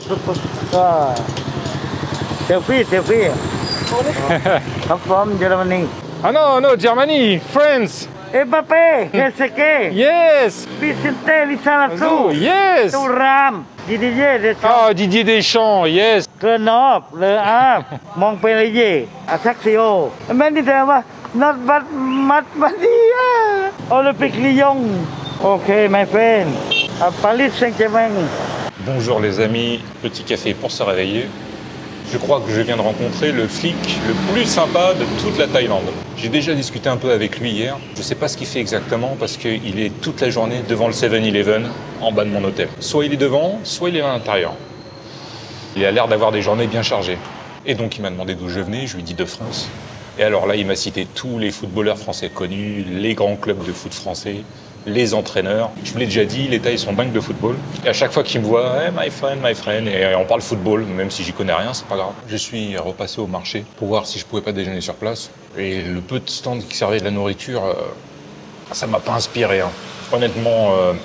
ก็เซลฟี่ครับพร้อมเยอรมนี Ah non, no, Germany, France. เอ็มบัปเป้เฮเซเก้ Yes. บิซินเต้ลิซาลาซู Yes. ตูรามดิดิเย่เดช Ah, Didier Deschamps, yes. เกอร์นอบเลออาบมองเปเรเย่อาทักซิโอแม่นี่แต่ว่านัดบัดมัดบัดเดียโอลิมปิกลียงโอเค my friend ปารีสแซงต์แชร์แมง Bonjour les amis, petit café pour se réveiller. Je crois que je viens de rencontrer le flic le plus sympa de toute la Thaïlande. J'ai déjà discuté un peu avec lui hier. Je ne sais pas ce qu'il fait exactement parce qu'il est toute la journée devant le 7-Eleven en bas de mon hôtel. Soit il est devant, soit il est à l'intérieur. Il a l'air d'avoir des journées bien chargées. Et donc il m'a demandé d'où je venais, je lui ai dit de France. Et alors là, il m'a cité tous les footballeurs français connus, les grands clubs de foot français, les entraîneurs. Je vous l'ai déjà dit, les Thaïs sont dingues de football. Et à chaque fois qu'ils me voient, hey, my friend, et on parle football, même si j'y connais rien, c'est pas grave. Je suis repassé au marché pour voir si je pouvais pas déjeuner sur place. Et le peu de stands qui servaient de la nourriture, ça m'a pas inspiré. Hein. Honnêtement,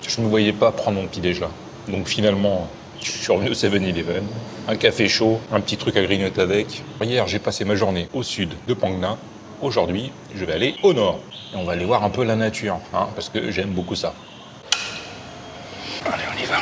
je ne me voyais pas prendre mon petit déj là. Donc finalement, je suis revenu au 7-Eleven, un café chaud, un petit truc à grignoter avec. Hier, j'ai passé ma journée au sud de Phang Nga. Aujourd'hui, je vais aller au nord. Et on va aller voir un peu la nature, hein, parce que j'aime beaucoup ça. Allez, on y va.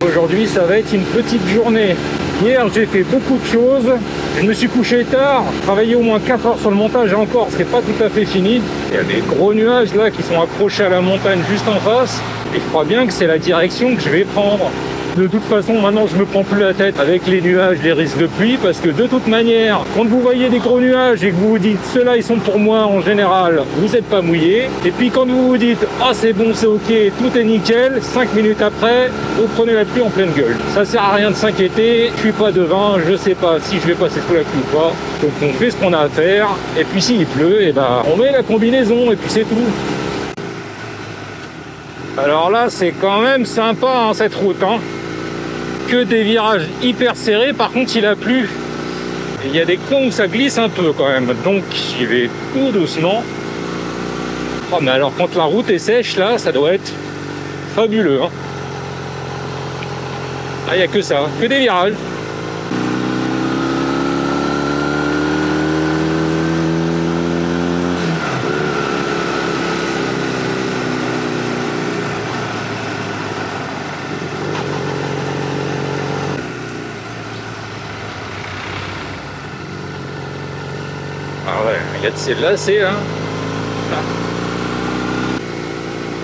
Aujourd'hui, ça va être une petite journée. Hier, j'ai fait beaucoup de choses. Je me suis couché tard, travaillé au moins 4 heures sur le montage et encore, c'est pas tout à fait fini. Il y a des gros nuages là qui sont accrochés à la montagne juste en face. Et je crois bien que c'est la direction que je vais prendre. De toute façon, maintenant, je me prends plus la tête avec les nuages, les risques de pluie, parce que de toute manière, quand vous voyez des gros nuages et que vous vous dites « ceux-là, ils sont pour moi » en général, vous n'êtes pas mouillé. Et puis quand vous vous dites « ah, c'est bon, c'est ok, tout est nickel », 5 minutes après, vous prenez la pluie en pleine gueule. Ça sert à rien de s'inquiéter, je suis pas devin, je sais pas si je vais passer sous la pluie ou pas. Donc on fait ce qu'on a à faire, et puis s'il pleut, et ben, on met la combinaison, et puis c'est tout. Alors là, c'est quand même sympa, hein, cette route, hein. Que des virages hyper serrés, par contre il a plu. Et il y a des coins où ça glisse un peu quand même, donc j'y vais tout doucement. Oh mais alors quand la route est sèche là, ça doit être fabuleux, hein. Ah, il n'y a que ça, que des virages. Ah ouais, il y a de ces lacets là.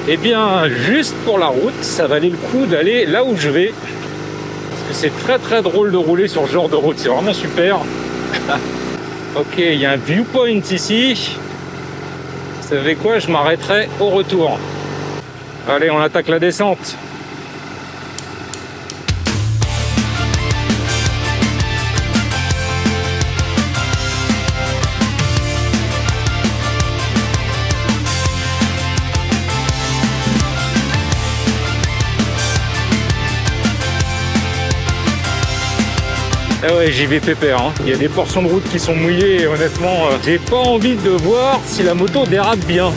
Eh bien, juste pour la route, ça valait le coup d'aller là où je vais. Parce que c'est très très drôle de rouler sur ce genre de route, c'est vraiment super. Ok, il y a un viewpoint ici. Vous savez quoi, je m'arrêterai au retour. Allez, on attaque la descente. Ah ouais, j'y vais pépère, hein. Il y a des portions de route qui sont mouillées et honnêtement, j'ai pas envie de voir si la moto dérape bien.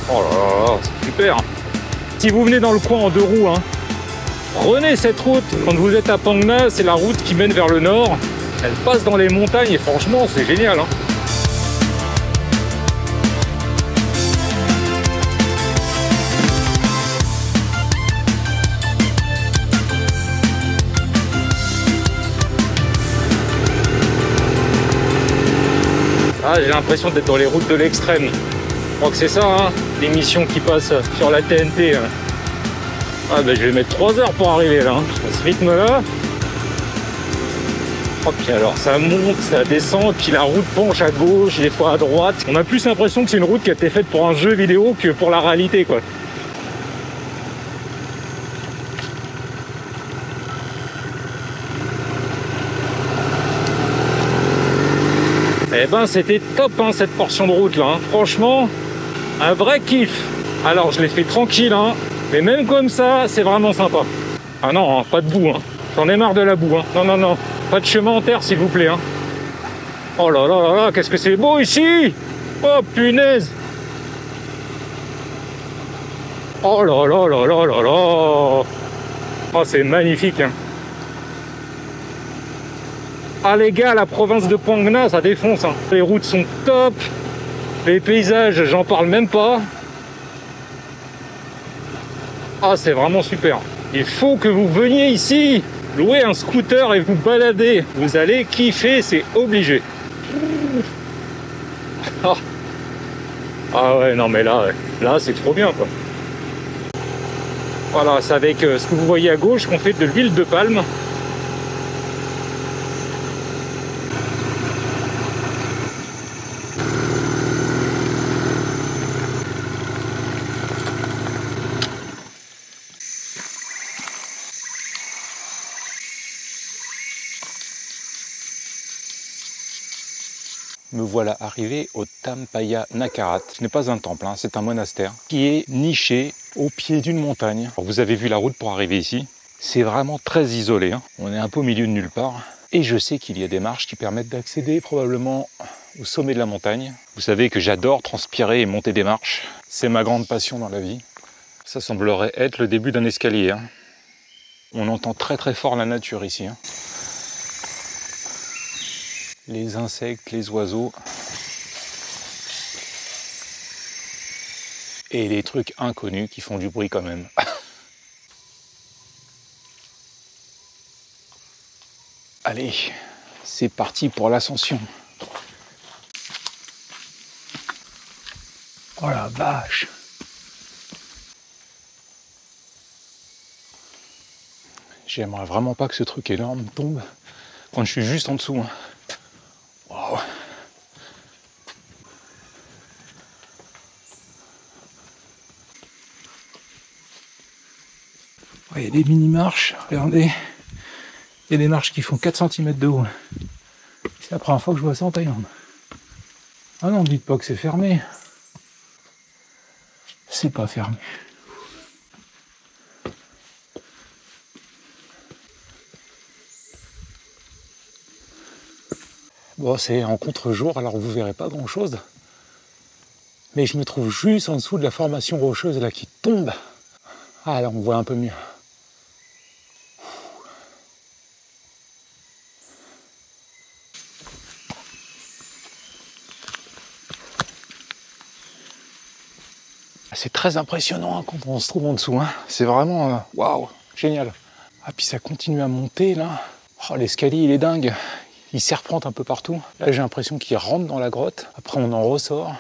Oh là là, c'est super. Si vous venez dans le coin en 2 roues, hein, prenez cette route. Quand vous êtes à Phang Nga, c'est la route qui mène vers le nord. Elle passe dans les montagnes et franchement, c'est génial, hein. Ah, j'ai l'impression d'être dans les routes de l'extrême. Je crois que c'est ça, hein, l'émission qui passe sur la TNT. Ah ben je vais mettre 3 heures pour arriver là, hein, à ce rythme-là. Oh, puis alors ça monte, ça descend, puis la route penche à gauche, des fois à droite. On a plus l'impression que c'est une route qui a été faite pour un jeu vidéo que pour la réalité, quoi. Eh ben c'était top, hein, cette portion de route là, hein. Franchement, un vrai kiff. Alors je l'ai fait tranquille, hein, mais même comme ça, c'est vraiment sympa. Ah non, hein, pas de boue, hein. J'en ai marre de la boue, hein. Non, non, non. Pas de chemin en terre, s'il vous plaît, hein. Oh là là là là, qu'est-ce que c'est beau ici! Oh punaise! Oh là là là là là là! Oh, c'est magnifique, hein. Ah les gars, la province de Phang Nga, ça défonce, hein. Les routes sont top. Les paysages, j'en parle même pas. Ah, c'est vraiment super. Il faut que vous veniez ici, louer un scooter et vous balader. Vous allez kiffer, c'est obligé. Ah, ah ouais, non mais là, là c'est trop bien, quoi. Voilà, c'est avec ce que vous voyez à gauche qu'on fait de l'huile de palme. Me voilà arrivé au Tampaya Nakarat. Ce n'est pas un temple, hein, c'est un monastère qui est niché au pied d'une montagne. Alors, vous avez vu la route pour arriver ici. C'est vraiment très isolé, hein. On est un peu au milieu de nulle part. Et je sais qu'il y a des marches qui permettent d'accéder probablement au sommet de la montagne. Vous savez que j'adore transpirer et monter des marches. C'est ma grande passion dans la vie. Ça semblerait être le début d'un escalier, hein. On entend très très fort la nature ici, hein. Les insectes, les oiseaux et les trucs inconnus qui font du bruit quand même. Allez, c'est parti pour l'ascension. Oh la vache! J'aimerais vraiment pas que ce truc énorme tombe quand je suis juste en dessous, hein. Wow. Il y a des mini-marches, regardez. Il y a des marches qui font 4 cm de haut. C'est la première fois que je vois ça en Thaïlande. Ah non, ne dites pas que c'est fermé. C'est pas fermé. Bon, c'est en contre-jour, alors vous verrez pas grand-chose. Mais je me trouve juste en dessous de la formation rocheuse là qui tombe. Ah là, on voit un peu mieux. C'est très impressionnant, hein, quand on se trouve en dessous, hein. C'est vraiment waouh, génial. Ah, puis ça continue à monter là. Oh, l'escalier il est dingue. Il serpente un peu partout. Là, j'ai l'impression qu'il rentre dans la grotte. Après, on en ressort.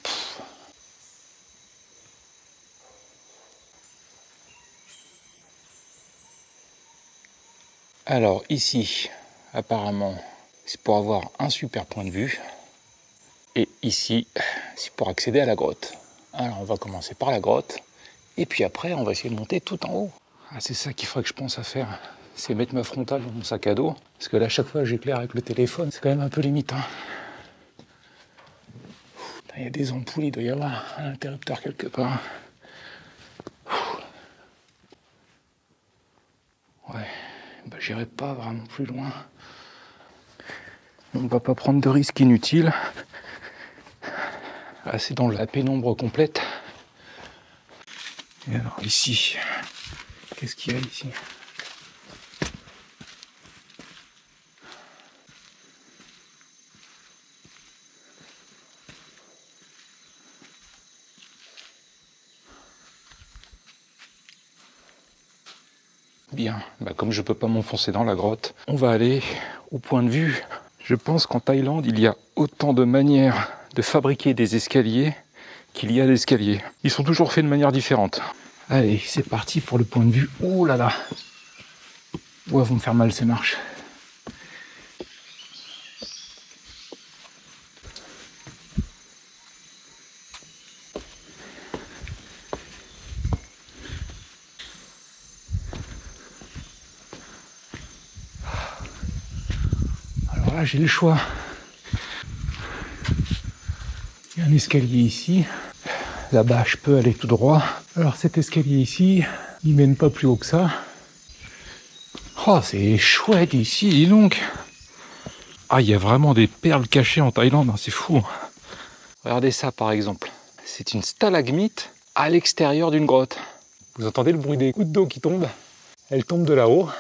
Pff. Alors, ici, apparemment, c'est pour avoir un super point de vue. Et ici, c'est pour accéder à la grotte. Alors, on va commencer par la grotte. Et puis après, on va essayer de monter tout en haut. Ah, c'est ça qu'il faudrait que je pense à faire. C'est mettre ma frontale dans mon sac à dos. Parce que là, chaque fois, j'éclaire avec le téléphone. C'est quand même un peu limite, hein. Il y a des ampoules, il doit y avoir un interrupteur quelque part. Ouais, bah, j'irai pas vraiment plus loin. On ne va pas prendre de risques inutiles. Là, c'est dans la pénombre complète. Et alors, ici, qu'est-ce qu'il y a ici ? Bien, bah comme je peux pas m'enfoncer dans la grotte, on va aller au point de vue. Je pense qu'en Thaïlande, il y a autant de manières de fabriquer des escaliers qu'il y a d'escaliers. Ils sont toujours faits de manière différente. Allez, c'est parti pour le point de vue. Oh là là! Ouais, vont me faire mal ces marches. Alors là, j'ai le choix. Il y a un escalier ici. Là-bas, je peux aller tout droit. Alors cet escalier ici, il mène pas plus haut que ça. Oh, c'est chouette ici, dis donc. Ah, il y a vraiment des perles cachées en Thaïlande, hein, c'est fou. Regardez ça par exemple. C'est une stalagmite à l'extérieur d'une grotte. Vous entendez le bruit des gouttes d'eau qui tombent? Elles tombent de là-haut.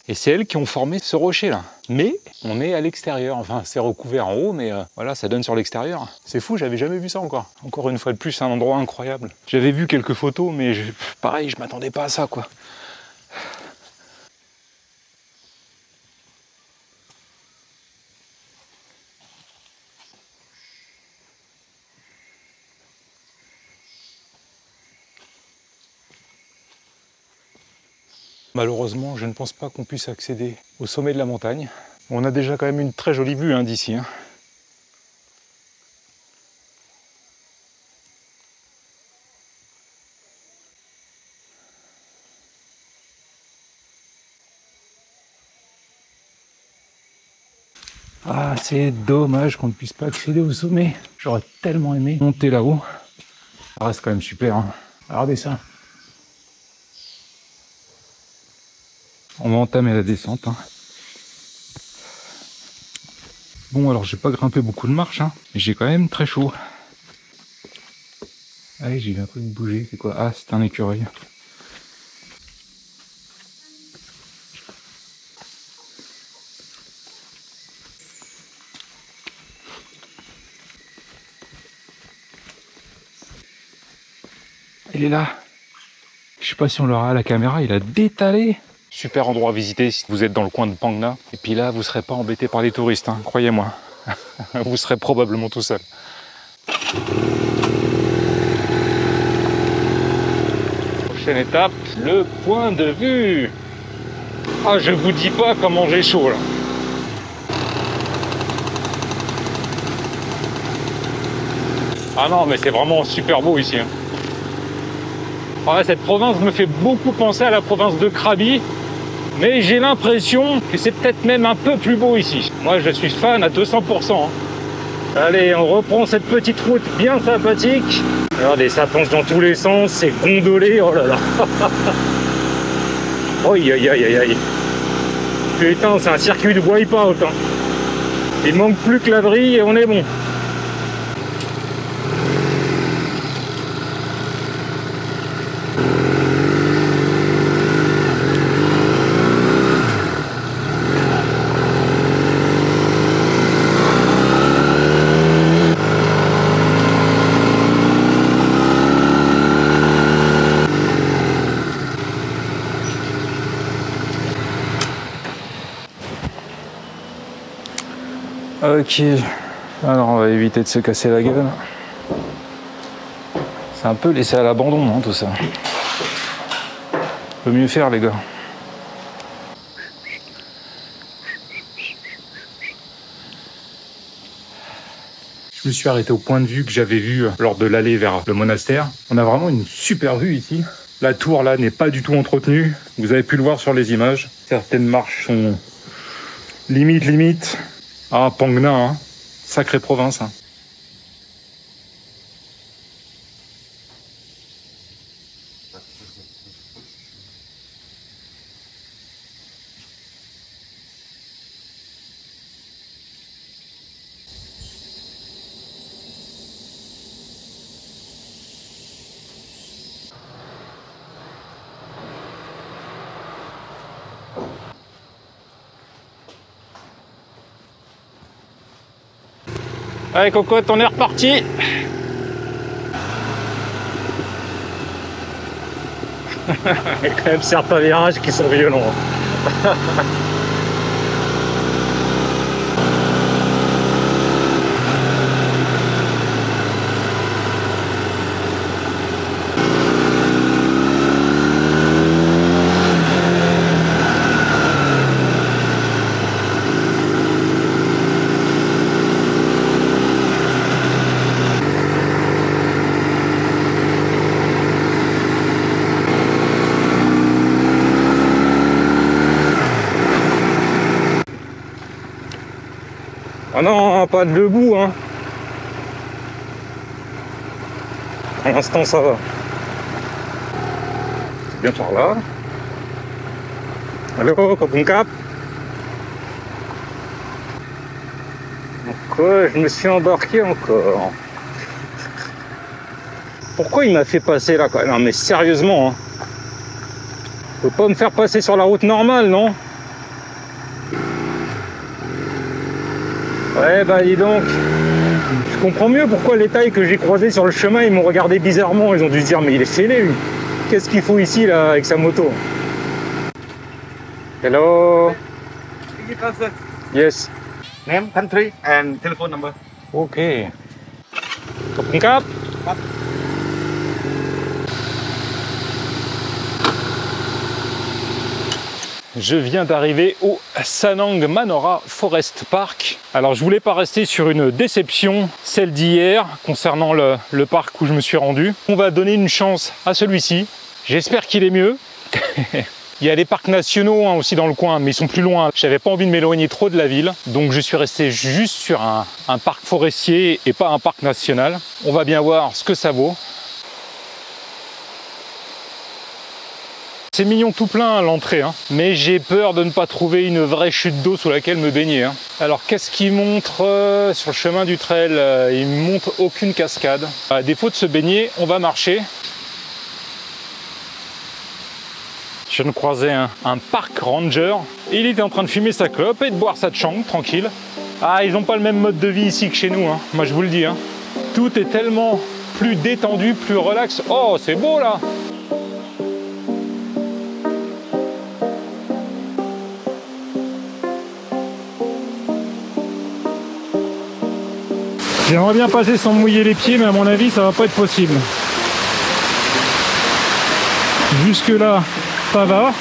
Et c'est elles qui ont formé ce rocher là. Mais on est à l'extérieur. Enfin, c'est recouvert en haut, mais voilà, ça donne sur l'extérieur. C'est fou, j'avais jamais vu ça encore. Encore une fois de plus, un endroit incroyable. J'avais vu quelques photos, mais pareil, je m'attendais pas à ça, quoi. Malheureusement, je ne pense pas qu'on puisse accéder au sommet de la montagne. On a déjà quand même une très jolie vue hein, d'ici. Hein. Ah, c'est dommage qu'on ne puisse pas accéder au sommet. J'aurais tellement aimé monter là-haut. Ça reste quand même super. Hein. Regardez ça. On va entamer la descente. Hein. Bon, alors j'ai pas grimpé beaucoup de marches, hein, mais j'ai quand même très chaud. Allez, j'ai vu un truc bouger. C'est quoi? Ah, c'est un écureuil. Il est là. Je sais pas si on l'aura à la caméra, il a détalé. Super endroit à visiter si vous êtes dans le coin de Phang Nga. Et puis là, vous serez pas embêté par les touristes, hein, croyez-moi. Vous serez probablement tout seul. Prochaine étape, le point de vue. Ah, je vous dis pas comment j'ai chaud là. Ah non, mais c'est vraiment super beau ici. Hein. Ouais, cette province me fait beaucoup penser à la province de Krabi, mais j'ai l'impression que c'est peut-être même un peu plus beau ici. Moi, je suis fan à 200%. Hein. Allez, on reprend cette petite route bien sympathique. Regardez, ça penche dans tous les sens, c'est gondolé, oh là là. Aïe, aïe, aïe, aïe, aïe. Putain, c'est un circuit de wipe-out. Hein. Il manque plus que la vrille et on est bon. Ok, alors on va éviter de se casser la gueule. C'est un peu laissé à l'abandon, hein, tout ça. Peut mieux faire, les gars. Je me suis arrêté au point de vue que j'avais vu lors de l'allée vers le monastère. On a vraiment une super vue ici. La tour là n'est pas du tout entretenue. Vous avez pu le voir sur les images. Certaines marches sont limite. Ah, Phang Nga, hein. Sacrée province. Hein. Allez cocotte, on est reparti. Il y a quand même certains virages qui sont violents. Ah non, pas de debout, hein. Pour l'instant, ça va. C'est bien par là. Allô, Cocoon Cap? Quoi, je me suis embarqué encore. Pourquoi il m'a fait passer là quand même? Non mais sérieusement, hein. Faut pas me faire passer sur la route normale, non? Ouais bah dis donc. Je comprends mieux pourquoi les tailles que j'ai croisées sur le chemin, ils m'ont regardé bizarrement. Ils ont dû se dire mais il est fêlé lui. Qu'est-ce qu'il faut ici là avec sa moto? Hello. Yes. Name, country and telephone number. Ok. Cocoon Cap? Je viens d'arriver au Sanang Manora Forest Park. Alors je voulais pas rester sur une déception, celle d'hier, concernant le parc où je me suis rendu. On va donner une chance à celui-ci. J'espère qu'il est mieux. Il y a les parcs nationaux hein, aussi dans le coin, mais ils sont plus loin. J'avais pas envie de m'éloigner trop de la ville, donc je suis resté juste sur un parc forestier et pas un parc national. On va bien voir ce que ça vaut. C'est mignon tout plein à l'entrée, hein, mais j'ai peur de ne pas trouver une vraie chute d'eau sous laquelle me baigner. Hein. Alors qu'est-ce qu'il montre sur le chemin du trail? Il ne montre aucune cascade. À défaut de se baigner, on va marcher. Je viens de croiser un park ranger. Il était en train de fumer sa clope et de boire sa chang, tranquille. Ah, ils n'ont pas le même mode de vie ici que chez nous, hein. Moi je vous le dis. Hein. Tout est tellement plus détendu, plus relax. Oh, c'est beau là! J'aimerais bien passer sans mouiller les pieds, mais à mon avis, ça va pas être possible. Jusque là, ça va.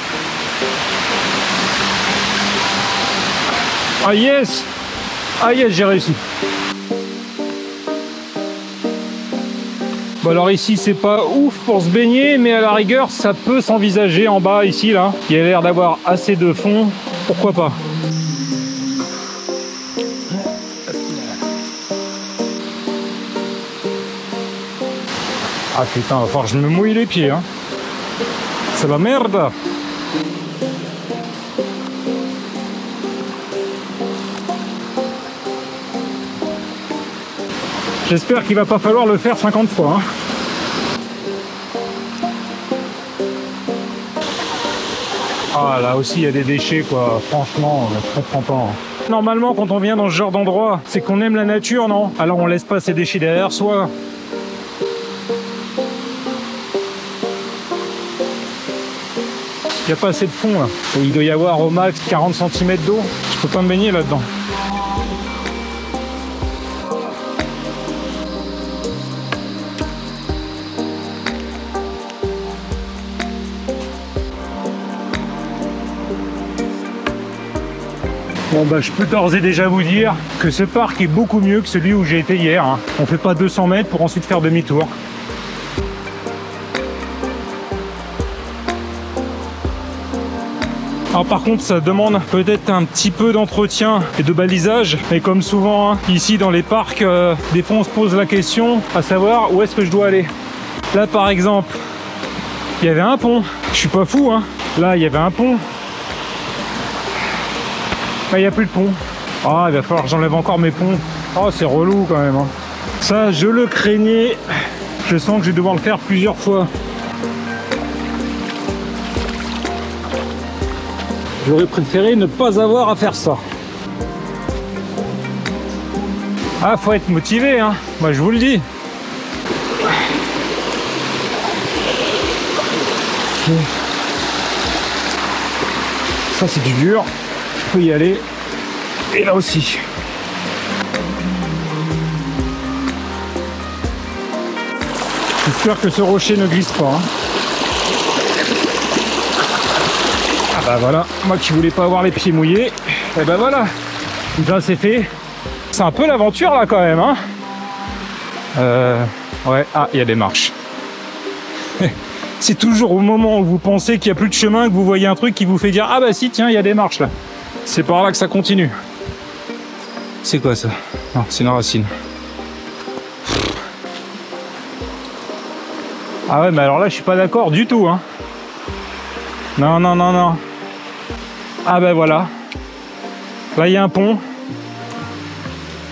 Ah yes! Ah yes, j'ai réussi. Bon alors ici, c'est pas ouf pour se baigner, mais à la rigueur, ça peut s'envisager en bas, ici, là. Il y a l'air d'avoir assez de fond. Pourquoi pas? Ah putain, va falloir que je me mouille les pieds, hein. C'est la merde. J'espère qu'il va pas falloir le faire 50 fois, hein. Ah là aussi il y a des déchets quoi, franchement, je comprends pas. Hein. Normalement quand on vient dans ce genre d'endroit, c'est qu'on aime la nature, non? Alors on laisse pas ces déchets derrière soi. Il n'y a pas assez de fond là. Il doit y avoir au max 40 cm d'eau. Je peux pas me baigner là-dedans. Bon bah je peux d'ores et déjà vous dire que ce parc est beaucoup mieux que celui où j'ai été hier. Hein. On fait pas 200 mètres pour ensuite faire demi-tour. Alors par contre ça demande peut-être un petit peu d'entretien et de balisage, mais comme souvent hein, ici dans les parcs, des fois on se pose la question à savoir où est-ce que je dois aller. Là par exemple, il y avait un pont, je suis pas fou hein, là il y avait un pont, là il n'y a plus de pont. Ah il va falloir que j'enlève encore mes ponts, oh c'est relou quand même hein. Ça je le craignais, je sens que je vais devoir le faire plusieurs fois. J'aurais préféré ne pas avoir à faire ça. Ah, faut être motivé, hein. Moi, je vous le dis. Ça, c'est du dur. Je peux y aller. Et là aussi. J'espère que ce rocher ne glisse pas. Hein. Ah bah voilà, moi qui voulais pas avoir les pieds mouillés, et bah voilà, déjà c'est fait. C'est un peu l'aventure là quand même, hein. Ouais, ah, il y a des marches. C'est toujours au moment où vous pensez qu'il n'y a plus de chemin que vous voyez un truc qui vous fait dire ah bah si, tiens, il y a des marches là. C'est par là que ça continue. C'est quoi ça? Non, c'est une racine. Ah ouais, mais alors là, je suis pas d'accord du tout, hein. Non, non, non, non. Ah ben voilà. Là, il y a un pont.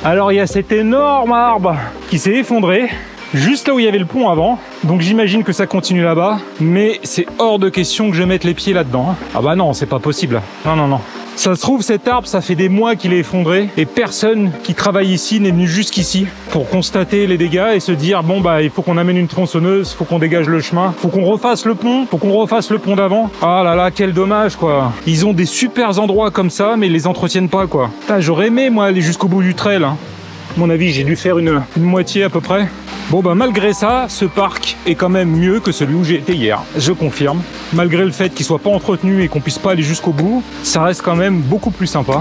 Alors, il y a cet énorme arbre qui s'est effondré, juste là où il y avait le pont avant. Donc, j'imagine que ça continue là-bas. Mais c'est hors de question que je mette les pieds là-dedans. Ah bah non, c'est pas possible. Non, non, non. Ça se trouve, cet arbre, ça fait des mois qu'il est effondré et personne qui travaille ici n'est venu jusqu'ici pour constater les dégâts et se dire bon bah il faut qu'on amène une tronçonneuse, faut qu'on dégage le chemin, faut qu'on refasse le pont, faut qu'on refasse le pont d'avant. Ah là là, quel dommage quoi. Ils ont des super endroits comme ça mais ils les entretiennent pas quoi. Putain, j'aurais aimé moi aller jusqu'au bout du trail. Hein. À mon avis, j'ai dû faire une moitié à peu près. Bon bah malgré ça, ce parc est quand même mieux que celui où j'ai été hier, je confirme. Malgré le fait qu'il soit pas entretenu et qu'on puisse pas aller jusqu'au bout, ça reste quand même beaucoup plus sympa.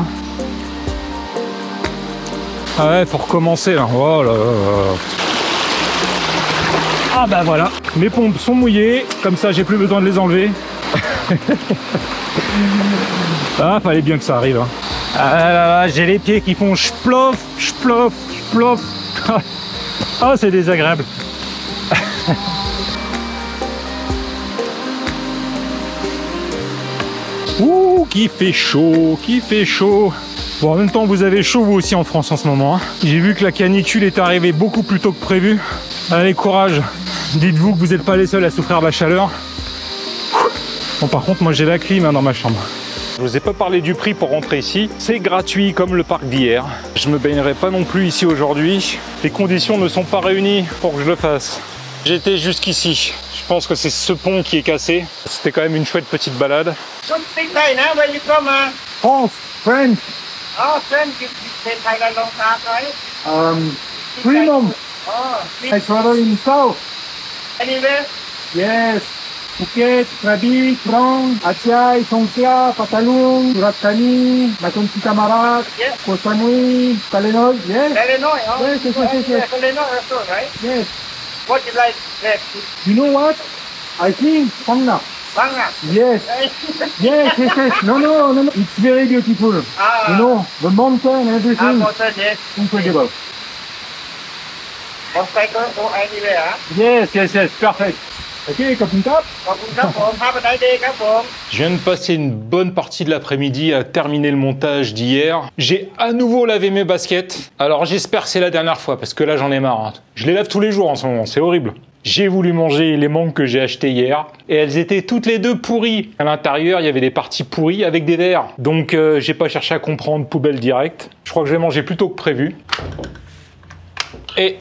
Ah ouais, faut recommencer là. Oh là là. Ah bah voilà, mes pompes sont mouillées, comme ça j'ai plus besoin de les enlever. Ah, fallait bien que ça arrive. Hein. Ah là là, j'ai les pieds qui font chplof, chplof, chplof. Ah, c'est désagréable. Ouh, qui fait chaud, qui fait chaud. Bon, en même temps, vous avez chaud vous aussi en France en ce moment. Hein. J'ai vu que la canicule est arrivée beaucoup plus tôt que prévu. Allez, courage. Dites-vous que vous n'êtes pas les seuls à souffrir de la chaleur. Bon, par contre, moi j'ai la clim hein, dans ma chambre. Je vous ai pas parlé du prix pour rentrer ici. C'est gratuit comme le parc d'hier. Je me baignerai pas non plus ici aujourd'hui. Les conditions ne sont pas réunies pour que je le fasse. J'étais jusqu'ici. Je pense que c'est ce pont qui est cassé. C'était quand même une chouette petite balade. Don't speak Thai now. Where you from? France, French, Oh, friend, you been Thailand long time, right? 3 months. Oh, I travel in South. anywhere? Yes. Phuket, Krabi, Krong, Aceh, Songkhla, Patalung, Surat Thani, Batu Camarat, Yeah. Koh Samui, Talenoy. Yes. Illinois, oh? Yes, yes, yes, yes, yes. Illinois also, right? Yes. What you like there? You know what? I think Phang Bangla. Yes. Yes, yes, yes. No, no, no, no. It's very beautiful. Ah. You know, the mountain, everything. Mountain, yes. Incredible. Motorcycle or anywhere, huh? Yes, yes, yes. Perfect. Ok, Kapun Kap. ขอบคุณครับผม Have a nice day ครับผม Je viens de passer une bonne partie de l'après-midi à terminer le montage d'hier. J'ai à nouveau lavé mes baskets. Alors j'espère que c'est la dernière fois parce que là j'en ai marre. Hein. Je les lave tous les jours en ce moment, c'est horrible. J'ai voulu manger les mangues que j'ai achetées hier et elles étaient toutes les deux pourries. À l'intérieur, il y avait des parties pourries avec des vers. Donc j'ai pas cherché à comprendre, poubelle directe. Je crois que je vais manger plus tôt que prévu. Et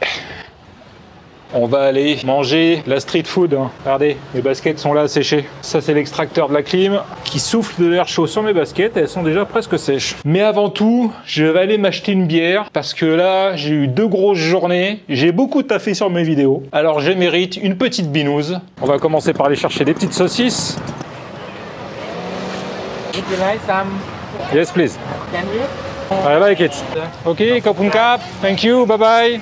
on va aller manger la street food. Hein. Regardez, mes baskets sont là séchées. Ça, c'est l'extracteur de la clim qui souffle de l'air chaud sur mes baskets et elles sont déjà presque sèches. Mais avant tout, je vais aller m'acheter une bière parce que là, j'ai eu 2 grosses journées. J'ai beaucoup taffé sur mes vidéos. Alors, je mérite une petite binouse. On va commencer par aller chercher des petites saucisses. Would you like some Yes, please. sandwich? I like it. Ok, Kapun Kap. Thank you. Bye bye.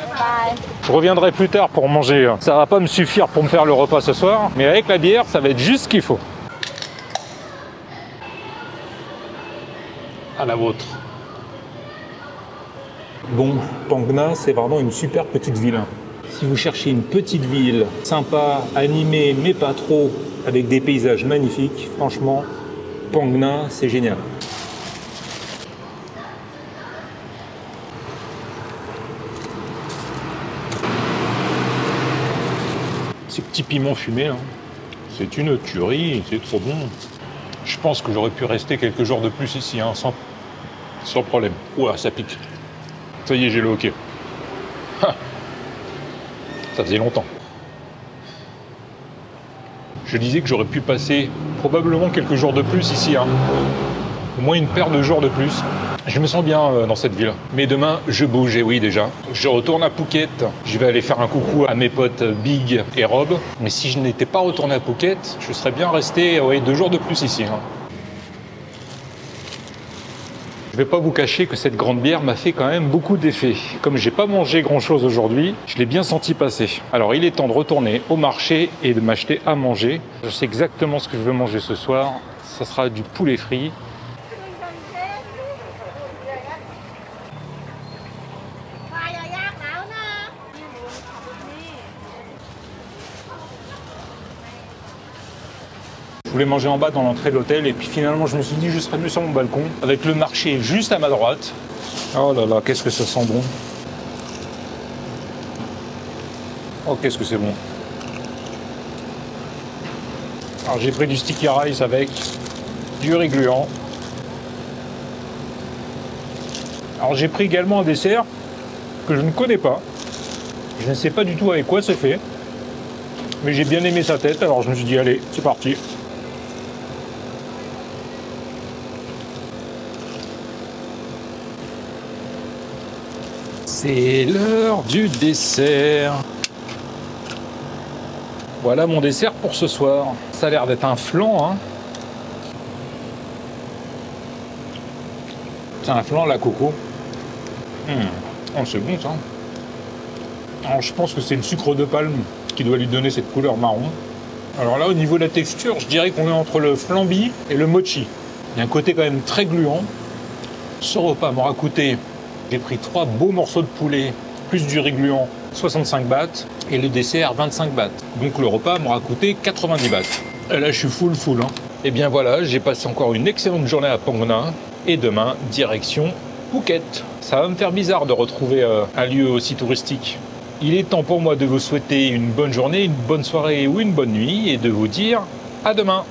Je reviendrai plus tard pour manger. Ça va pas me suffire pour me faire le repas ce soir, mais avec la bière, ça va être juste ce qu'il faut. À la vôtre. Bon, Phang Nga, c'est vraiment une super petite ville. Si vous cherchez une petite ville sympa, animée, mais pas trop, avec des paysages magnifiques, franchement, Phang Nga, c'est génial. Ces petits piments fumés, là, c'est une tuerie, c'est trop bon. Je pense que j'aurais pu rester quelques jours de plus ici, hein, sans problème. Ouah, ça pique. Ça y est, j'ai le hockey. Ha. Ça faisait longtemps. Je disais que j'aurais pu passer probablement quelques jours de plus ici, hein. Au moins une paire de jours de plus. Je me sens bien dans cette ville. Mais demain, je bouge, et oui déjà. Je retourne à Phuket. Je vais aller faire un coucou à mes potes Big et Rob. Mais si je n'étais pas retourné à Phuket, je serais bien resté 2 jours de plus ici. Hein. Je vais pas vous cacher que cette grande bière m'a fait quand même beaucoup d'effet. Comme j'ai pas mangé grand chose aujourd'hui, je l'ai bien senti passer. Alors il est temps de retourner au marché et de m'acheter à manger. Je sais exactement ce que je veux manger ce soir. Ça sera du poulet frit. voulais manger en bas dans l'entrée de l'hôtel et puis finalement je me suis dit je serais mieux sur mon balcon avec le marché juste à ma droite. Oh là là, qu'est-ce que ça sent bon. Oh, qu'est-ce que c'est bon. Alors j'ai pris du sticky rice avec du riz gluant. Alors j'ai pris également un dessert que je ne connais pas. Je ne sais pas du tout avec quoi c'est fait. Mais j'ai bien aimé sa tête, alors je me suis dit allez, c'est parti. C'est l'heure du dessert. Voilà mon dessert pour ce soir. Ça a l'air d'être un flan, hein. C'est un flan à la coco. Oh, c'est bon ça. Alors, je pense que c'est le sucre de palme qui doit lui donner cette couleur marron. Alors là, au niveau de la texture, je dirais qu'on est entre le flambi et le mochi. Il y a un côté quand même très gluant. Ce repas m'aura coûté, j'ai pris 3 beaux morceaux de poulet, plus du riz gluant, 65 bahts, et le dessert, 25 bahts. Donc le repas m'aura coûté 90 bahts. Et là, je suis full. Hein. Et bien voilà, j'ai passé encore une excellente journée à Phang Nga, et demain, direction Phuket. Ça va me faire bizarre de retrouver un lieu aussi touristique. Il est temps pour moi de vous souhaiter une bonne journée, une bonne soirée ou une bonne nuit et de vous dire à demain.